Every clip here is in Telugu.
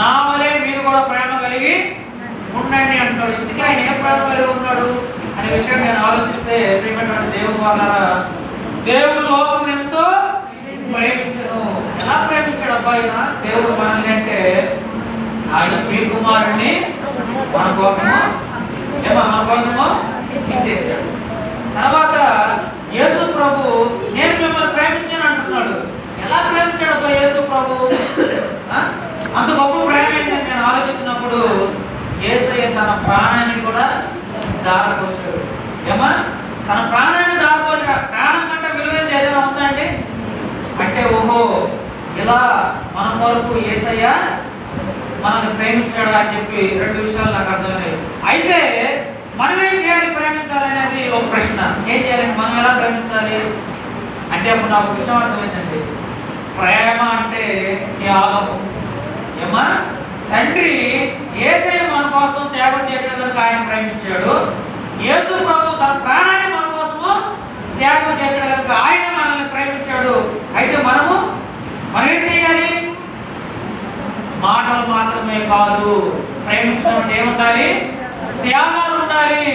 నా వలే మీరు కూడా ప్రేమ కలిగి ఉండండి అంటాడు. ఇందుకే ఆయన ఏ ప్రేమ కలిగి ఉన్నాడు అనే విషయం నేను ఆలోచిస్తే ప్రియమైనటువంటి దేవుని వల్ల దేవుడు లోకం ఎంతో ప్రేమించను. ఎలా ప్రేమించాడు అబ్బాయి దేవుడు మనల్ని అంటే ఆయన మీ కుమారుడిని మన కోసము ఇచ్చేసాడు. తర్వాత యేసు ప్రభు నేను మిమ్మల్ని ప్రేమించాను అంటున్నాడు. ఎలా ప్రేమించాడు అబ్బాయి యేసు ప్రభు? అంత గొప్ప ప్రేమ ఏంటని నేను ఆలోచించినప్పుడు యేసయ్య తన ప్రాణాన్ని కూడా దారిపోసాడు. తన ప్రాణాన్ని దారిపోసాడు. ప్రాణం కంటే విలువైనది ఏదైనా ఉందండి అంటే ఓహో ఇలా మన కొరకు యేసయ్య మనల్ని ప్రేమించాడు అని చెప్పి రెండు విషయాలు నాకు అర్థమయ్యాయి. అయితే మనం ఏం చేయాలి ప్రేమించాలనేది ఒక ప్రశ్న. ఏం చేయాలంటే మనం ఎలా ప్రేమించాలి అంటే అప్పుడు నాకు విషయం అర్థమైందండి. ప్రేమ అంటే త్యాగము. తండ్రి యేసయ్య మన కోసం త్యాగం చేసిన కనుక ఆయన ప్రేమించాడు. యేసు ప్రభు తన ప్రాణాన్ని మన కోసము త్యాగం చేసిన కనుక ఆయన మనల్ని ప్రేమించాడు. అయితే మనం ఏం చేయాలి? మాటలు మాత్రమే కాదు, ప్రేమించడం అంటే ఏముండాలి? త్యాగాలు ఉండాలి.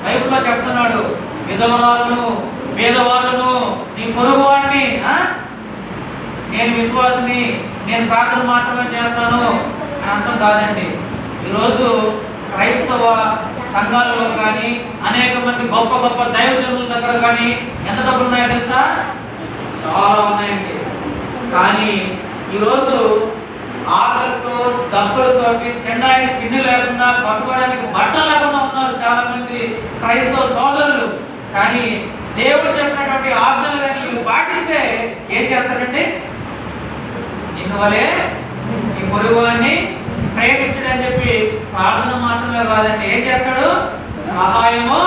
బైబిల్లో చెప్తున్నాడు, విధవరాలను పేదవాళ్ళను నీ పొరుగు వాడిని నేను విశ్వాసిని, నేను ప్రార్థన మాత్రమే చేస్తాను అని అర్థం కాదండి. ఈరోజు క్రైస్తవ సంఘాలలో కానీ అనేక మంది గొప్ప గొప్ప దైవజనుల దగ్గర కానీ ఎంత డబ్బులు ఉన్నాయో తెలుసా? చాలా ఉన్నాయండి. కానీ ఈరోజు ఆకలితో డబ్బులతో తినడానికి తిండి లేకుండా పట్టుకోవడానికి బట్ట లేకుండా ఉన్నారు చాలా మంది క్రైస్తవ సోదరులు. కానీ దేవుడు చెప్పినటువంటి ఆజ్ఞలు కానీ వీళ్ళు పాటిస్తే ఏం చేస్తారండి? నిన్ను వలే నీ పొరుగువాన్ని ప్రేమించడని చెప్పి ప్రార్థన మాత్రమే కాదండి, ఏం చేస్తాడు? సహాయము